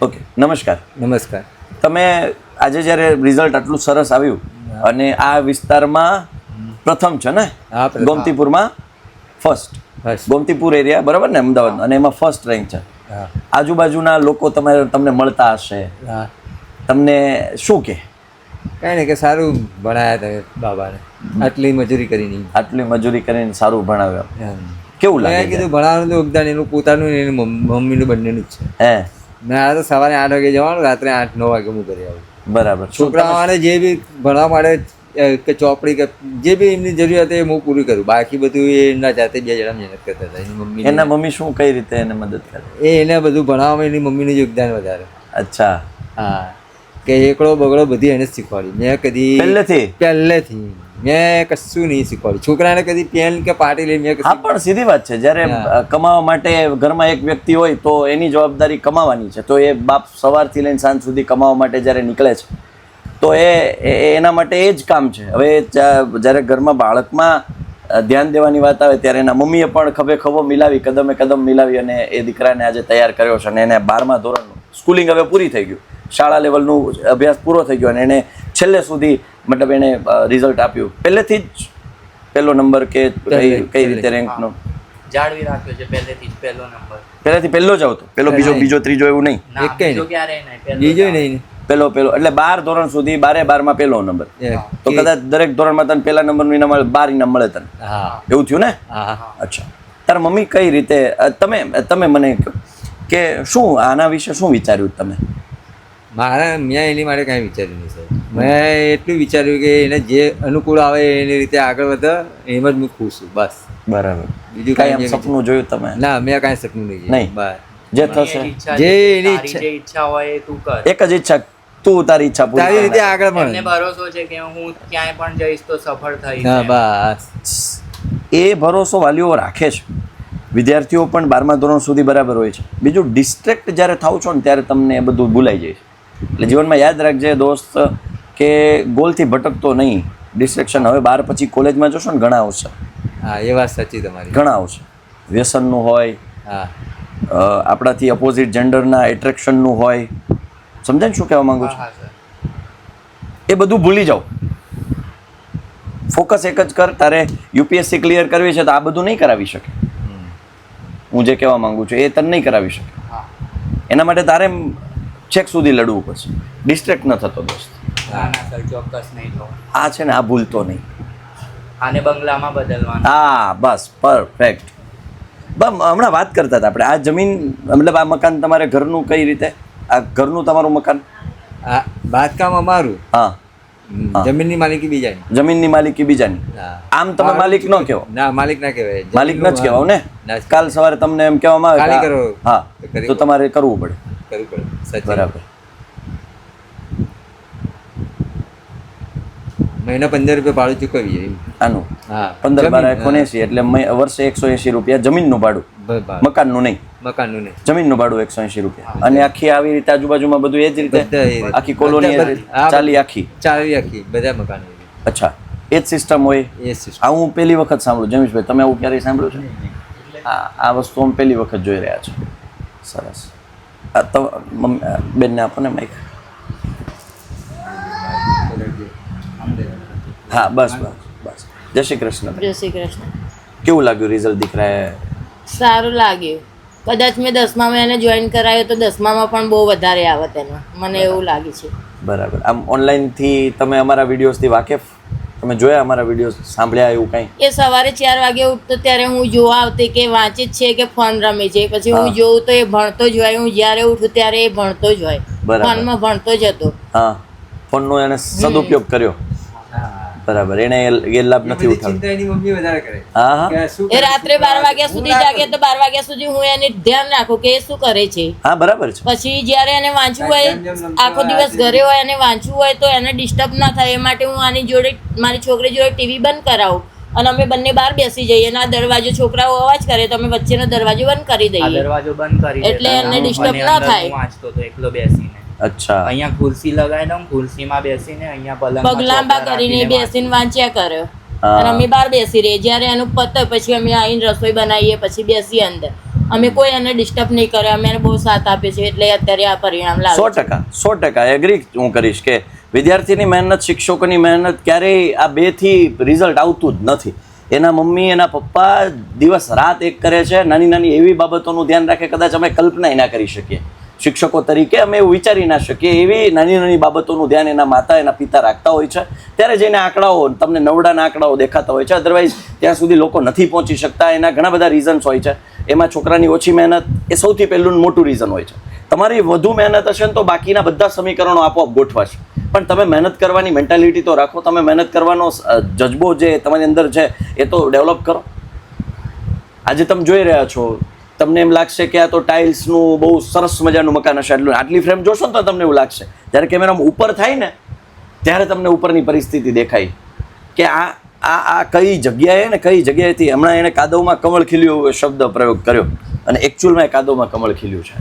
Okay, નમસ્કાર. નમસ્કાર. તમે આજે જ્યારે રિઝલ્ટ આટલું સરસ આવ્યું અને આ વિસ્તારમાં પ્રથમ છે ને, હા, પ્રથમ. ગોમતીપુરમાં ફર્સ્ટ, First. ગોમતીપુર એરિયા બરાબર ને, અમદાવાદ, અને એમાં ફર્સ્ટ રેન્ક છે. હા આજુબાજુના લોકો તમને મળતા હશે, હા તમને શું કહે? કાંઈ નહીં કે સારું ભણાયા તમે બાબાને, આટલી મજૂરી કરી નહીં. આટલી મજૂરી કરીને સારું ભણાવ્યું, એમ. કેવું મેં લાગે છે? કીધું ભણાવવાનું તો યોગદાન એનું પોતાનું ને એની મમ્મીનું બંનેનું જ છે. હે, મેં આ તો સવારે 8 વાગે જવાનું, રાત્રે 8-9 વાગે હું ઘરે આવું. બરાબર. શું તમે- છોકરાઓને જે બી ભણવા માટે કે ચોપડી કે જે બી એમની જરૂરિયાત હોય એ હું પૂરી કરું. બાકી બધું એ એમના જાતે 2 જણા મહેનત કરતા હતા. એની મમ્મી એના મમ્મી શું કઈ રીતે એને મદદ કરે? એને બધું ભણાવવામાં એની મમ્મીનું યોગદાન વધારે. અચ્છા, હા, કે એકડો બગડો બધી એને જ શીખવાડી. મેં કદી પહેલેથી મેં કશું નહીં શીખવાડ્યું છોકરાને. કદી પેન કે પાટી લઈ મેં હા, પણ સીધી વાત છે, જ્યારે કમાવા માટે ઘરમાં એક વ્યક્તિ હોય તો એની જવાબદારી કમાવાની છે. તો એ બાપ સવારથી લઈને સાંજ સુધી કમાવા માટે જ્યારે નીકળે છે તો એના માટે એ જ કામ છે. હવે જ્યારે ઘરમાં બાળકમાં ધ્યાન દેવાની વાત આવે ત્યારે એના મમ્મીએ પણ ખભે ખભો મિલાવી, કદમે કદમ મિલાવી અને એ દીકરાને આજે તૈયાર કર્યો છે. અને એને 12મા ધોરણનું સ્કૂલિંગ હવે પૂરી થઈ ગયું, શાળા લેવલનું અભ્યાસ પૂરો થઈ ગયો, અને એને છેલ્લે સુધી મતલબ એને રિઝલ્ટ આપ્યું. પહેલેથી જ પહેલો નંબર કે કઈ રીતે રેન્કનો જાળવી રાખ્યો છે. પહેલેથી જ પહેલો નંબર. પહેલેથી પહેલો જ આવતો? પહેલો, બીજો, ત્રીજો એવું નહીં? ના, એક કઈ બીજો નહીં. ક્યારેય નહીં, પહેલો બીજો જ નહીં. પહેલો એટલે 12 ધોરણ સુધી 12માં પહેલો નંબર. તો કદાચ દરેક ધોરણમાં તને પહેલા નંબરનું ઇનામ મળે, 12 ઇનામ મળે તને. હા એવું થયું ને? હા અચ્છા, તારા મમ્મી કઈ રીતે તમે મને કહો કે શું આના વિશે શું વિચાર્યું તમે? મેં એની માટે કાંઈ વિચાર્યું નહીં સર. મેં એટલું વિચાર્યું કે એને જે અનુકૂળ આવે એની રીતે આગળ વધે, એમ જ હું ખુશ છું, બસ. બરાબર. બીજું કાંઈ કાંઈ આમ સપનું જોયું તમે? ના, મેં કાંઈ સપનું નહીં જોયું. નહીં. બસ જે એની થશે ઈચ્છા જે છે, એની તારી ઈચ્છા- જે ઈચ્છા હોય એ તું કર. એક જ ઈચ્છા, તું તારી ઈચ્છા પૂરી તારી કર. રીતે આગળ એમને પણ. ભરોસો છે કે હું ક્યાંય પણ જઈશ તો સફળ થઈશ. હા, એમ. બસ. એ ભરોસો વાલીઓ રાખે છે. વિદ્યાર્થીઓ પણ 12મા ધોરણ સુધી બરાબર હોય છે. બીજું, ડિસ્ટ્રેક્ટ જ્યારે થાવ છો ને ત્યારે તમને એ બધું ભૂલાઈ જાય છે. એટલે જીવનમાં યાદ રાખજે દોસ્ત કે ગોલથી ભટકતો નહીં. ડિસ્ટ્રેક્શન હવે 12 પછી કોલેજમાં જશો ને ઘણા આવશે, હા, એ વાત સાચી તમારી. ઘણા આવશે. વ્યસનનું હોય, હા આપણાથી અપોઝિટ જેન્ડરના એટ્રેક્શનનું હોય. સમજાય ને શું કહેવા માંગુ છું? હા, સર. એ બધું ભૂલી જાઓ. ફોકસ એક જ કર. તારે યુપીએસસી ક્લિયર કરવી છે તો આ બધું નહીં કરાવી શકે. હું જે કહેવા માંગુ છું એ તને નહીં કરાવી શકે. હા. એના માટે તારે છેક સુધી લડવું પડશે. ડિસ્ટ્રેક્ટ ન થતો દોસ્ત. ના ના સર, ચોક્કસ નહીં થવું. આ છે ને, આ ભૂલતો નહીં. આને બંગલામાં બદલવાનું. હા, બસ પરફેક્ટ. હમણાં વાત કરતા હતા આપણે, આ જમીન મતલબ આ મકાન તમારે ઘરનું કઈ રીતે? આ ઘરનું તમારું મકાન? હા, બાંધકામ અમારું, હા, જમીનની માલિકી બીજાની. જમીનની માલિકી બીજાની. હા. આમ તમે માલિક ન કહેવો. ના, માલિક ના કહેવાય. માલિક ન જ કહેવાય ને. ના, કાલ સવારે તમને એમ કહેવામાં આવે ખાલી કે કરો. હા, કરી તો તમારે કરવું પડે. કરવું પડે. સાચી. બરાબર. મહિના 15 રૂપિયા ભાડું ચૂકવીએ. આનું હા, 15 જમીન, 12 એટલે વર્ષે 180 રૂપિયા જમીનનું ભાડું, ભાડું. મકાનનું નહીં. મકાનનું નહીં. જમીનનું ભાડું 180 રૂપિયા. અને આખી આવી રીતે આજુબાજુમાં બધું એ જ રીતે બધા એ રીતે. આખી કોલોની બધા- ચાલી આખી. ચાવી આખી બધા મકાનો એવી. અચ્છા, એ જ સિસ્ટમ હોય. એ system. આ હું પહેલી વખત સાંભળું. જમીશભાઈ, તમે આવું ક્યારેય સાંભળ્યું છે? આ વસ્તુ અમે પહેલી વખત જોઈ રહ્યા છો. સરસ. આ તો બેનને આપો ને માઈક. હા, બસ બસ બસ. જય શ્રી કૃષ્ણ. જય શ્રી કૃષ્ણ. કેવું લાગ્યું રિઝલ્ટ દીકરાએ? સારું લાગ્યું. કદાચ મેં 10મામાં એને જોઈન કરાયો તો 10મામાં પણ બહુ વધારે આવત એનો, મને એવું લાગે છે. બરાબર. આમ ઓનલાઈનથી તમે અમારા વિડીયોઝથી વાકેફ? તમે જોયા અમારા વિડીયોઝ, સાંભળ્યા એવું કંઈ? એ સવારે 4 વાગે ઉઠતો ત્યારે હું જોવા આવતી કે વાંચે જ છે કે ફોન રમે છે. પછી હું જોઉં તો એ ભણતો જ હોય. હું જ્યારે ઉઠું ત્યારે એ ભણતો જ હોય. બરાબર. ફોનમાં ભણતો જ હતો. હા, ફોનનો એને સદુપયોગ કર્યો. બરાબર. એને ગેરલાભ નથી બધી ઉઠાવ્યો. ચિંતા એની મમ્મી વધારે કરે. હા હા કે શું એ રાત્રે 12 વાગ્યા સુધી જાગે તો 12 વાગ્યા સુધી હું એને ધ્યાન રાખું કે એ શું કરે છે. હા, બરાબર છે. પછી જ્યારે એને વાંચવું હોય, આખો દિવસ ઘરે હોય અને વાંચવું હોય તો એને ડિસ્ટર્બ ના થાય એ માટે હું આની જોડે, મારી છોકરી જોડે ટીવી બંધ કરાવું અને અમે બંને બહાર બેસી જઈએ. અને આ દરવાજો છોકરાઓ અવાજ કરે તો અમે વચ્ચેનો દરવાજો બંધ કરી આ દઈએ. દરવાજો બંધ કરી એટલે દેતા. એને હું disturb મને ના અંદર થાય. હું વાંચતો હતો એકલો બેસીને. અચ્છા. અહીંયા ખુરશી લગાવી દઉં, ખુરશીમાં બેસીને અહીંયા પગ લાંબા કરીને બેસીને વાંચ્યા કર્યો. હા. અને અમે બહાર બેસી રહીએ. જ્યારે એનું પતે પછી અમે આવીને રસોઈ બનાવીએ, પછી બેસીએ અંદર. અમે કોઈ એને ડિસ્ટર્બ નહીં કરે, અમે એને બહુ સાથ આપીએ છીએ, એટલે અત્યારે આ પરિણામ લાવે. 100% એગ્રી હું કરીશ કે વિદ્યાર્થીની મહેનત, શિક્ષકોની મહેનત, ક્યારેય આ બેથી રિઝલ્ટ આવતું જ નથી. એના મમ્મી, એના પપ્પા દિવસ રાત એક કરે છે, નાની નાની એવી બાબતોનું ધ્યાન રાખે, કદાચ અમે કલ્પના ના કરી શકીએ શિક્ષકો તરીકે, અમે એવું વિચારી ના શકીએ એવી નાની નાની બાબતોનું ધ્યાન એના માતા, એના પિતા રાખતા હોય છે. ત્યારે જઈને આંકડાઓ, તમને નવડાના આંકડાઓ દેખાતા હોય છે. અધરવાઇઝ ત્યાં સુધી લોકો નથી પહોંચી શકતા. એના ઘણા બધા રીઝન્સ હોય છે. એમાં છોકરાની ઓછી મહેનત એ સૌથી પહેલું મોટું રીઝન હોય છે. તમારી વધુ મહેનત હશે ને તો બાકીના બધા સમીકરણો આપોઆપ ગોઠવાશે. પણ તમે મહેનત કરવાની મેન્ટાલિટી તો રાખો, તમે મહેનત કરવાનો જજ્બો જે તમારી અંદર છે એ તો ડેવલપ કરો. આજે તમે જોઈ રહ્યા છો, તમને એમ લાગશે કે આ તો ટાઇલ્સનું બહુ સરસ મજાનું મકાન હશે, આટલી ફ્રેમ જોશો ને તો તમને એવું લાગશે. જ્યારે કેમેરામાં ઉપર થાય ને ત્યારે તમને ઉપરની પરિસ્થિતિ દેખાય કે આ કઈ જગ્યાએ ને કઈ જગ્યાએથી. હમણાં એણે કાદવમાં કમળ ખીલ્યું શબ્દ પ્રયોગ કર્યો અને એકચ્યુઅલમાં એ કાદવમાં કમળ ખીલ્યું છે.